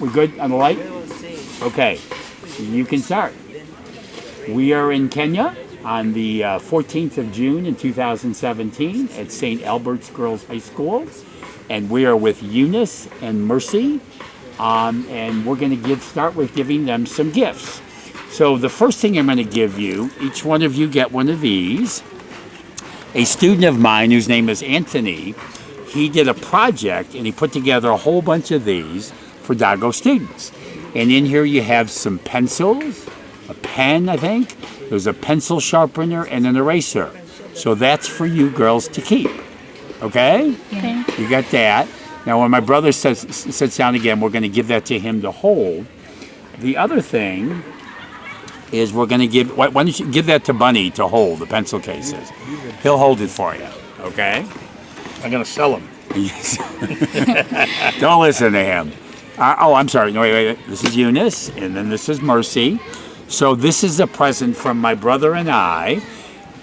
We're good on the light? Okay, you can start. We are in Kenya on the 14th of June in 2017 at St. Albert's Girls High School. And we are with Eunice and Mercy. And we're going to start with giving them some gifts. So the first thing I'm going to give you, each one of you get one of these. A student of mine whose name is Anthony, he did a project and he put together a whole bunch of these for Dago students. And in here you have some pencils, a pen, I think. There's a pencil sharpener and an eraser. So that's for you girls to keep. Okay? Yeah. You got that. Now when my brother sits down again, we're going to give that to him to hold. The other thing is we're going to give, why don't you give that to Bunny to hold, the pencil cases. He'll hold it for you. Okay? I'm going to sell them. Don't listen to him. I'm sorry. No, wait. This is Eunice, and then this is Mercy. So this is a present from my brother and I.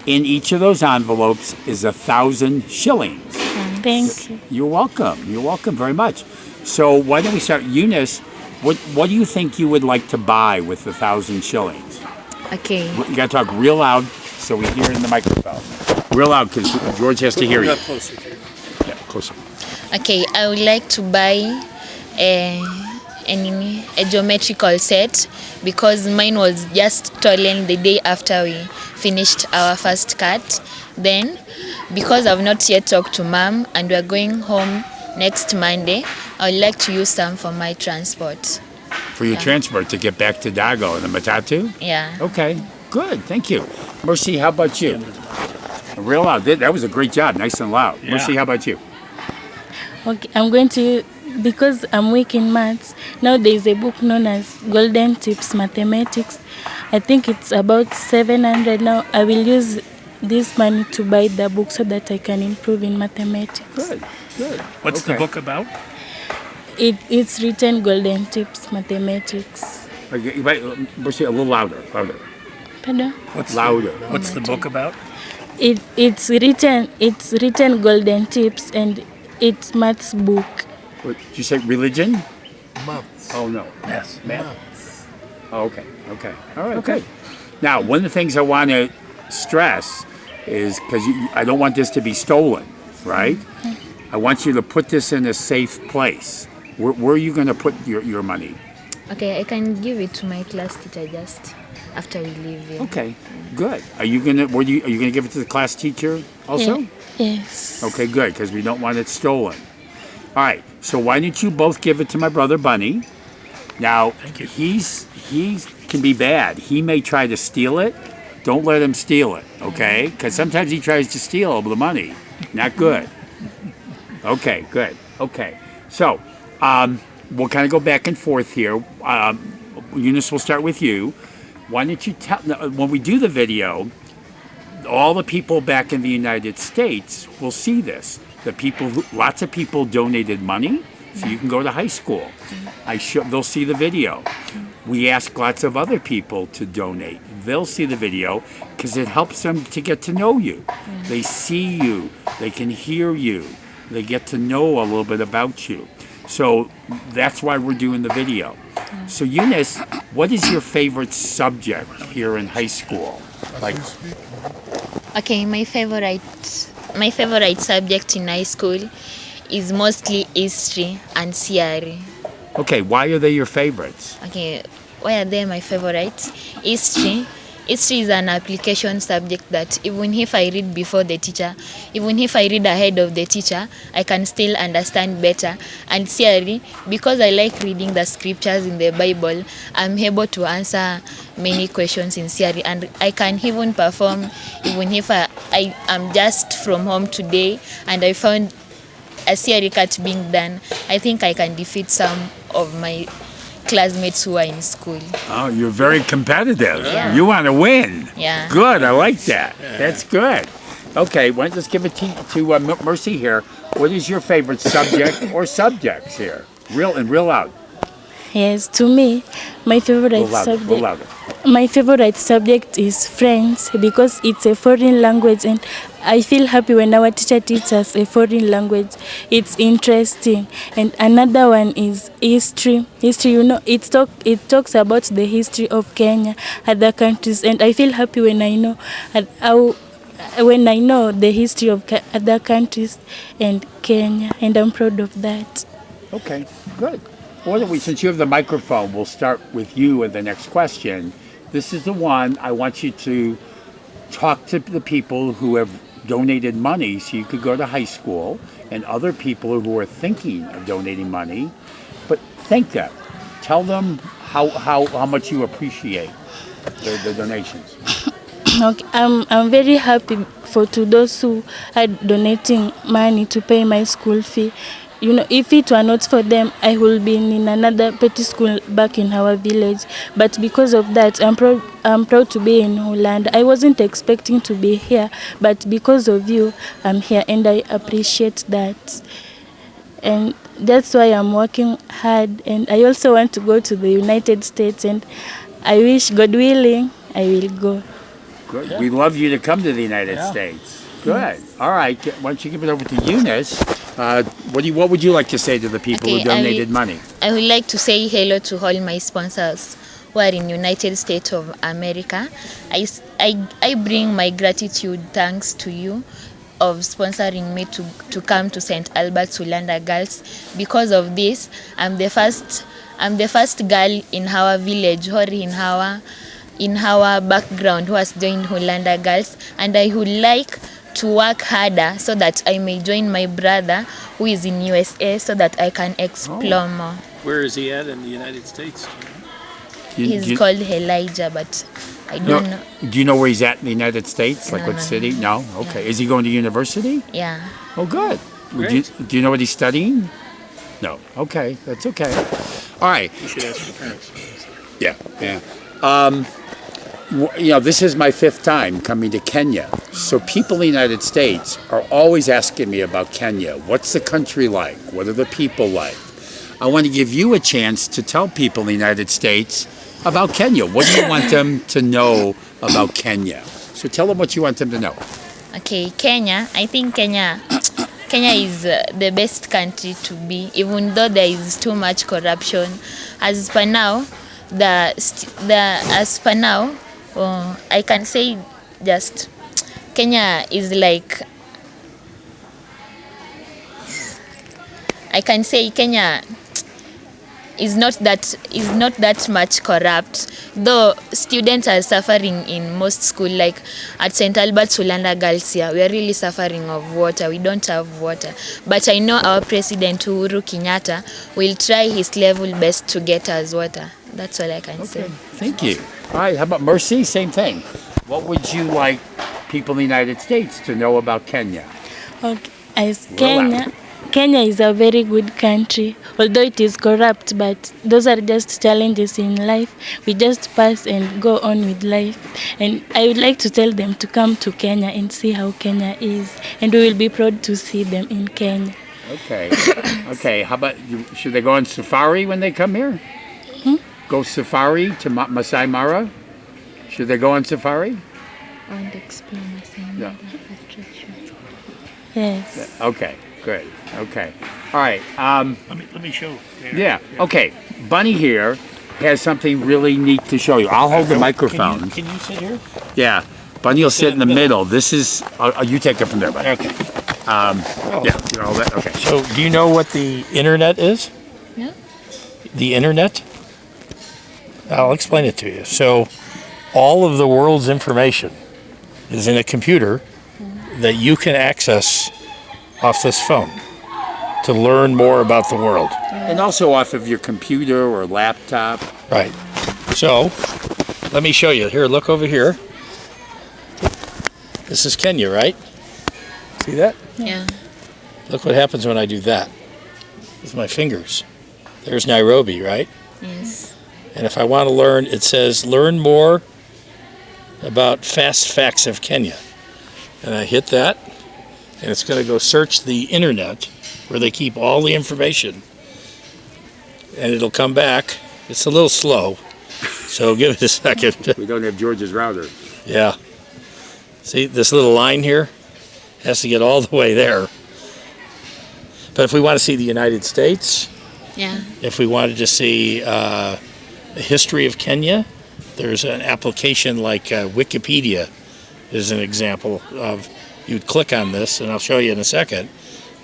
In each of those envelopes is 1,000 shillings. Thank you. You're welcome. You're welcome very much. So why don't we start? Eunice, what do you think you would like to buy with 1,000 shillings? Okay. You got to talk real loud so we hear it in the microphone. Real loud because George has to hear you. Yeah, closer. Okay, I would like to buy a geometrical set because mine was just stolen the day after we finished our first cut. Then, because I've not yet talked to Mom and we're going home next Monday, I would like to use some for my transport. For your transport to get back to Dago and the Matatu? Yeah. Okay, good. Thank you. Mercy, how about you? Real loud. That was a great job. Nice and loud. Yeah. Mercy, how about you? Okay, I'm going to, because I'm weak in maths, now there is a book known as Golden Tips Mathematics. I think it's about 700 now. I will use this money to buy the book so that I can improve in mathematics. Good, good. What's the book about? It's written Golden Tips Mathematics. Okay, Mercy, a little louder. Pardon? What's Louder. What's the book about? It's written Golden Tips and it's maths book. What, did you say religion? Maths. Oh, no. Yes. Math. Oh, okay. All right, okay. Now, one of the things I want to stress is, because I don't want this to be stolen, right? I want you to put this in a safe place. Where are you going to put your money? Okay, I can give it to my class teacher just after we leave here. Okay, good. Are you gonna give it to the class teacher also? Yes. Okay, good, because we don't want it stolen. All right, so why don't you both give it to my brother Bunny? Now, Thank you. he can be bad. He may try to steal it. Don't let him steal it, okay? Because sometimes he tries to steal the money. Not good. Okay, good. Okay, so we'll kind of go back and forth here. Eunice, we'll start with you. Why don't you tell, when we do the video, all the people back in the United States will see this. Lots of people donated money, so you can go to high school. They'll see the video. We ask lots of other people to donate. They'll see the video because it helps them to get to know you. They see you. They can hear you. They get to know a little bit about you. So that's why we're doing the video. So Eunice, what is your favorite subject here in high school? Okay, my favorite subject in high school is mostly history and CRE. Okay, why are they your favorites? Okay, why are they my favorites? History is an application subject that even if I read before the teacher, even if I read ahead of the teacher, I can still understand better. And CRE, because I like reading the scriptures in the Bible, I'm able to answer many questions in CRE, and I can even perform even if I am just from home today and I found a CRE cut being done. I think I can defeat some of my classmates who are in school. Oh, you're very competitive. Yeah. You want to win. Yeah. Good, I like that. That's good. Okay, let's give it to Mercy here. What is your favorite subject or subjects here? Real loud. Yes, to me, my favorite A little louder. My favorite subject is French because it's a foreign language, and I feel happy when our teacher teaches us a foreign language. It's interesting. And another one is history. History, it talks about the history of Kenya, other countries, and I feel happy when I know the history of other countries and Kenya, and I'm proud of that. Okay, good. Why don't we, since you have the microphone, we'll start with you with the next question. This is the one I want you to talk to the people who have donated money so you could go to high school, and other people who are thinking of donating money. But thank them. Tell them how much you appreciate the donations. Okay, I'm very happy to those who are donating money to pay my school fee. If it were not for them, I would be in another petty school back in our village. But because of that, I'm proud to be in Holland. I wasn't expecting to be here, but because of you, I'm here, and I appreciate that. And that's why I'm working hard. And I also want to go to the United States, and I wish, God willing, I will go. Good. Yeah. We'd love you to come to the United States. Good. All right. Why don't you give it over to Eunice? What would you like to say to the people who donated money? I would like to say hello to all my sponsors who are in United States of America. I bring my gratitude, thanks to you, of sponsoring me to come to St. Albert's Ulanda Girls. Because of this, I'm the first girl in our village or in our background who has joined Ulanda Girls, and I would like to work harder so that I may join my brother who is in USA so that I can explore more. Where is he at in the United States? He's called Elijah, but I don't know. Do you know where he's at in the United States? Like No, what no, city? no. No? Okay. Yeah. Is he going to university? Yeah. Oh, good. Do you know what he's studying? No. Okay. That's okay. All right. You should ask your parents. Yeah. This is my 5th time coming to Kenya. So people in the United States are always asking me about Kenya. What's the country like? What are the people like? I want to give you a chance to tell people in the United States about Kenya. What do you want them to know about Kenya? So tell them what you want them to know. Okay, Kenya. I think Kenya is the best country to be, even though there is too much corruption. As per now, I can say just Kenya is like, I can say Kenya is not that much corrupt, though students are suffering in most school. Like at St. Albert's Ulanda Girls here, we are really suffering of water. We don't have water, but I know our president Uhuru Kenyatta will try his level best to get us water. That's all I can say. Thank you. All right, how about Mercy? Same thing. What would you like people in the United States to know about Kenya? Okay, as Kenya is a very good country, although it is corrupt, but those are just challenges in life. We just pass and go on with life. And I would like to tell them to come to Kenya and see how Kenya is. And we will be proud to see them in Kenya. Okay. Okay, how about, should they go on safari when they come here? Go safari to Masai Mara? Should they go on safari? And explore Masai Mara attractions. Yes. Okay, good. Okay. All right. Let me show. Yeah. Okay. Bunny here has something really neat to show you. I'll hold the microphone. Can you sit here? Yeah. Bunny will sit in the middle. This is. You take it from there, Bunny. Okay. Yeah. You're all that. Okay. So, do you know what the internet is? No? The internet? I'll explain it to you. So, all of the world's information is in a computer that you can access off this phone to learn more about the world. And also off of your computer or laptop. Right. So, let me show you. Here, look over here. This is Kenya, right? See that? Yeah. Look what happens when I do that with my fingers. There's Nairobi, right? Yes. And if I want to learn, it says learn more about fast facts of Kenya. And I hit that, and it's going to go search the internet where they keep all the information. And it'll come back. It's a little slow, So give it a second. We don't have George's router. Yeah. See, this little line here has to get all the way there. But if we want to see the United States, Yeah. if we wanted to see the history of Kenya, there's an application like Wikipedia is an example of, you'd click on this, and I'll show you in a second,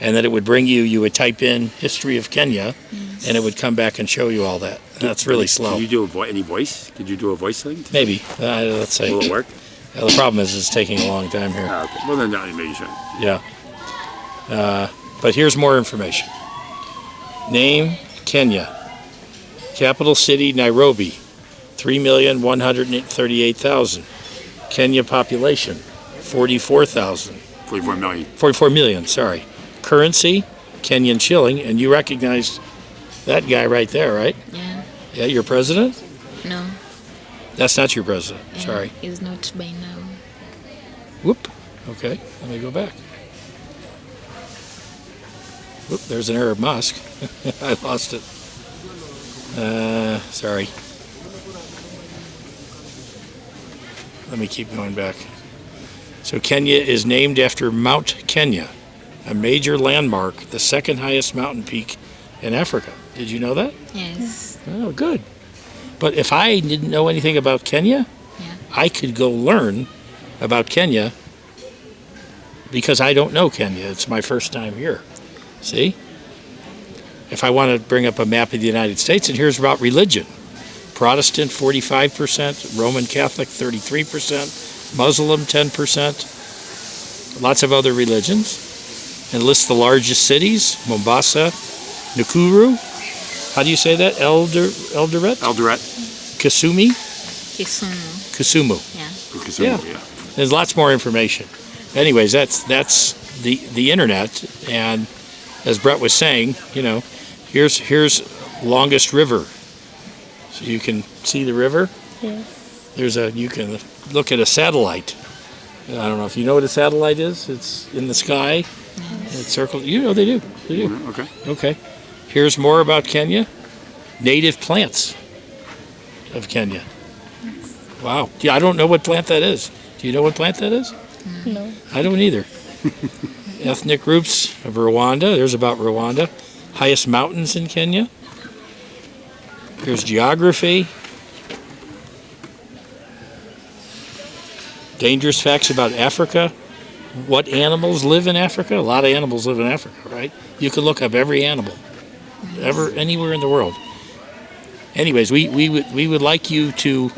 and then it would bring you would type in history of Kenya, and it would come back and show you all that. And that's really slow. Can you do any voice? Could you do a voice link? Maybe. Let's say. Will it work? The problem is it's taking a long time here. Okay. Well, then maybe you should. Yeah. But here's more information. Name, Kenya. Capital city, Nairobi. 3,138,000. Kenya population, 44,000. 44 million. 44 million, sorry. Currency, Kenyan shilling, and you recognize that guy right there, right? Yeah. Yeah, your president? No. That's not your president, Yeah, sorry. He's not by now. Whoop. Okay, let me go back. Whoop, there's an Arab mosque. I lost it. Sorry. Let me keep going back. So Kenya is named after Mount Kenya, a major landmark, the second highest mountain peak in Africa. Did you know that? Yes. Oh, good. But if I didn't know anything about Kenya, Yeah. I could go learn about Kenya because I don't know Kenya. It's my first time here. See? If I want to bring up a map of the United States, and here's about religion. Protestant, 45%, Roman Catholic, 33%, Muslim, 10%, lots of other religions. And lists the largest cities, Mombasa, Nakuru, how do you say that? Eldoret? Eldoret. Kasumi? Kisumu. Kasumu. Yeah. Kisumu, yeah. There's lots more information. Anyways, that's the internet, and as Brett was saying, here's longest river. So you can see the river. Yes. You can look at a satellite. I don't know if you know what a satellite is. It's in the sky. It circles. They do. They do. Okay. Okay. Here's more about Kenya. Native plants of Kenya. Wow. I don't know what plant that is. Do you know what plant that is? No. I don't either. Ethnic groups of Rwanda. There's about Rwanda. Highest mountains in Kenya. Here's geography. Dangerous facts about Africa. What animals live in Africa? A lot of animals live in Africa, right? You can look up every animal, anywhere in the world. Anyways, we would like you to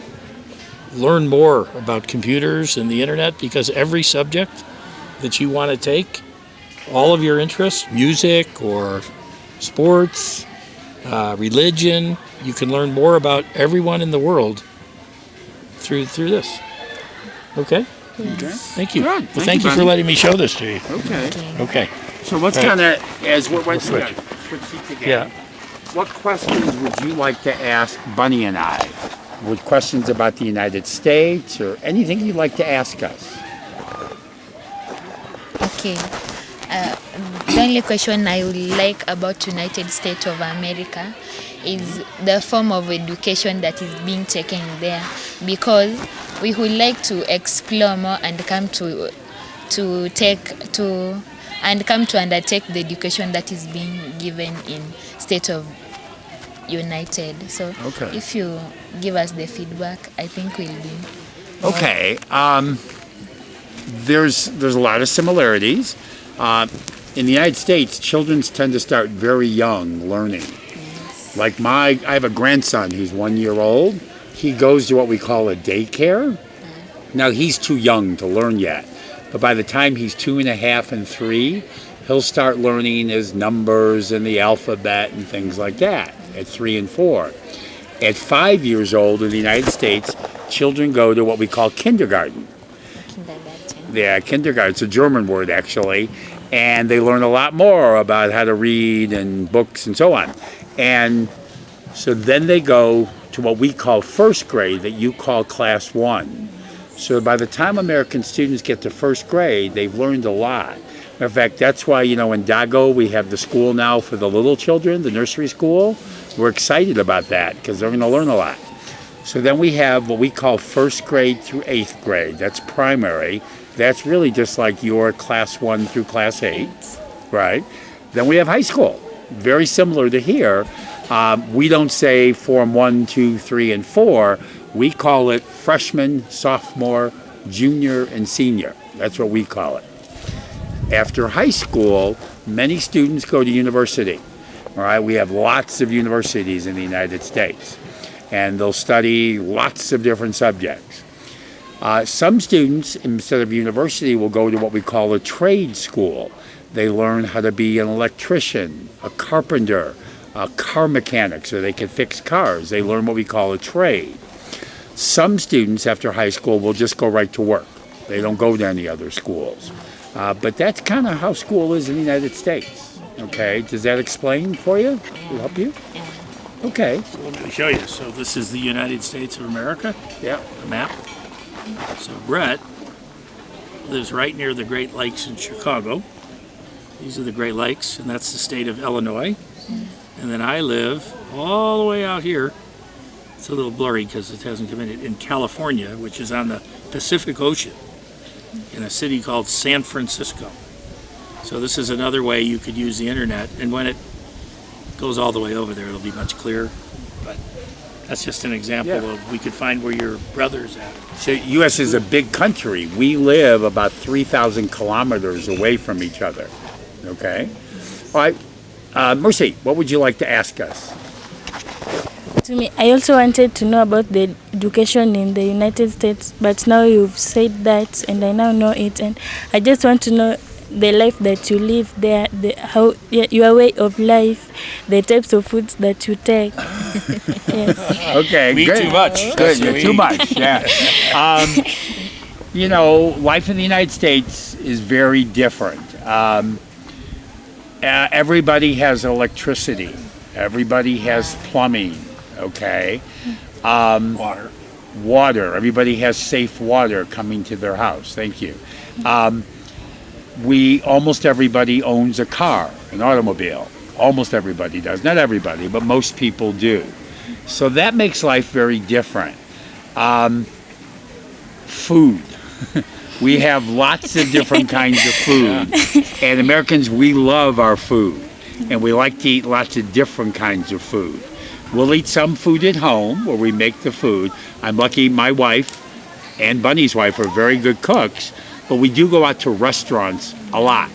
learn more about computers and the internet, because every subject that you want to take, all of your interests, music or sports, religion, you can learn more about everyone in the world through this. Okay? Okay. Thank you. Good. Well, thank you for Bunny. letting me show this to you. Okay. Okay. So let's Right. kind of, as we're We'll switch. switch seats again. Yeah. What questions would you like to ask Bunny and I? Would questions about the United States or anything you'd like to ask us? Okay. The only question I would like about United States of America is the form of education that is being taken there, because we would like to explore more and come to undertake the education that is being given in State of United. So Okay. if you give us the feedback, I think we'll be Okay. There's a lot of similarities. In the United States, children tend to start very young learning. Like I have a grandson who's 1 year old. He goes to what we call a daycare. Now he's too young to learn yet, but by the time he's 2.5 and 3, he'll start learning his numbers and the alphabet and things like that at 3 and 4. At 5 years old in the United States, children go to what we call kindergarten. Yeah, kindergarten. It's a German word, actually. And they learn a lot more about how to read and books and so on. And so then they go to what we call first grade, that you call class 1. So by the time American students get to first grade, they've learned a lot. Matter of fact, that's why, in Dago, we have the school now for the little children, the nursery school. We're excited about that because they're going to learn a lot. So then we have what we call first grade through eighth grade. That's primary. That's really just like your class 1 through class 8, right? Then we have high school, very similar to here. We don't say Form 1, 2, 3, and 4. We call it freshman, sophomore, junior, and senior. That's what we call it. After high school, many students go to university. All right, we have lots of universities in the United States, and they'll study lots of different subjects. Some students, instead of university, will go to what we call a trade school. They learn how to be an electrician, a carpenter, a car mechanic, so they can fix cars. They learn what we call a trade. Some students after high school will just go right to work. They don't go to any other schools. But that's kind of how school is in the United States. Okay, does that explain for you? Will help you? Okay. So let me show you. So this is the United States of America, Yeah. the map. So Brett lives right near the Great Lakes in Chicago. These are the Great Lakes, and that's the state of Illinois. And then I live all the way out here. It's a little blurry because it hasn't come in California, which is on the Pacific Ocean, in a city called San Francisco. So this is another way you could use the internet, and when it goes all the way over there, it'll be much clearer. But that's just an example of we could find where your brother's at. So U.S. is a big country. We live about 3,000 kilometers away from each other. Okay? All right. Mercy, what would you like to ask us? To me, I also wanted to know about the education in the United States, but now you've said that, and I now know it, and I just want to know the life that you live there, your way of life, the types of foods that you take. Yes. Okay, We eat good. too much. Good, That's what you're we too eat. much. Yeah. You know, life in the United States is very different. Everybody has electricity. Everybody has plumbing. Okay. Water. Water. Everybody has safe water coming to their house. Thank you. Almost everybody owns a car, an automobile. Almost everybody does. Not everybody, but most people do. So that makes life very different. Food. We have lots of different kinds of food. And Americans, we love our food. And we like to eat lots of different kinds of food. We'll eat some food at home where we make the food. I'm lucky my wife and Bunny's wife are very good cooks, but we do go out to restaurants a lot.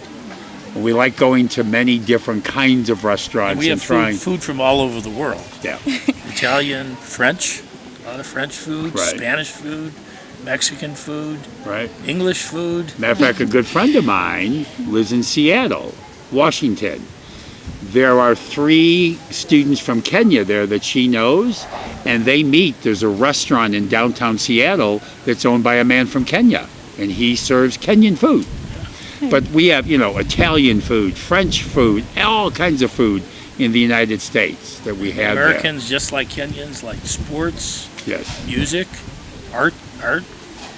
We like going to many different kinds of restaurants And we have trying. food from all over the world. Yeah. Italian, French, a lot of French food, Right. Spanish food, Mexican food, Right. English food. Matter of fact, a good friend of mine lives in Seattle, Washington. There are 3 students from Kenya there that she knows, and they meet. There's a restaurant in downtown Seattle that's owned by a man from Kenya, and he serves Kenyan food. But we have, Italian food, French food, all kinds of food in the United States that we have Americans, just like Kenyans, like sports, there. Yes. music, art,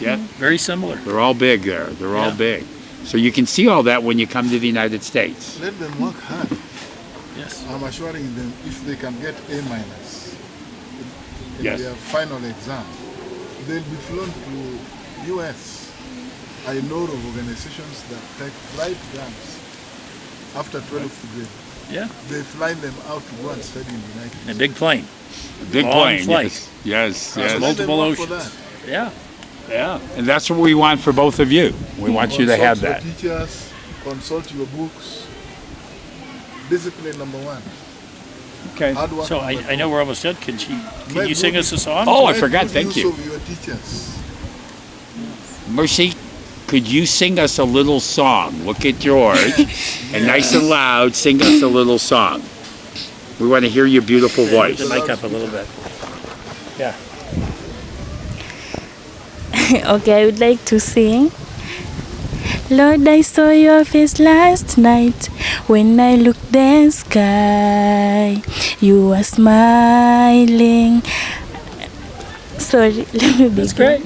Yeah. very similar. They're all big there. They're all Yeah. big. So you can see all that when you come to the United States. Let them work hard. Yes. I'm assuring them if they can get A- in Yes. their final exam, they'll be flown to US. I know of organizations that take flight grants after 12th grade. Yeah. They fly them out to go and study in the United In a States. big plane. Big Long plane. flight. Yes. Across Yes. multiple Let them work for oceans. that. Yeah. Yeah. And that's what we want for both of you. We want you to have Consult that. your teachers, consult your books. Discipline number 1. Okay. Hard work So number I know we're almost done. Can Make you sing good- us a song? Oh, I Make forgot. good Thank use you. of your teachers. Mercy, could you sing us a little song? Look at George. And nice and loud, sing us a little song. We want to hear your beautiful Put voice. the mic up a little bit. Yeah. Okay, I would like to sing. Lord, I saw your face last night when I looked the sky. You were smiling. Sorry, let me begin. That's great.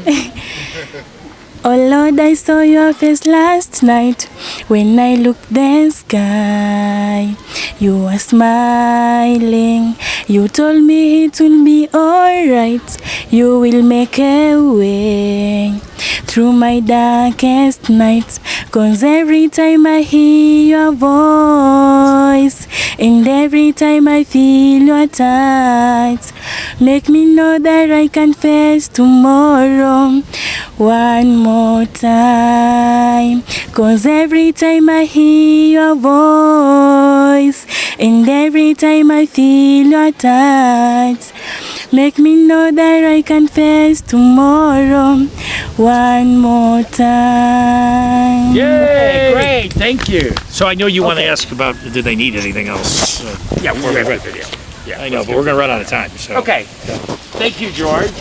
Oh Lord, I saw your face last night when I looked the sky. You were smiling. You told me it will be alright. You will make a way through my darkest nights. 'Cause every time I hear your voice and every time I feel your touch, make me know that I can face tomorrow one more time. 'Cause every time I hear your voice and every time I feel your touch, make me know that I can face tomorrow one more time. Yay! Great, thank you. So I know you want to ask about, do they need anything else? Yeah, we're gonna video. Yeah, I know, but we're going to run out of time. So. Okay. Thank you, George.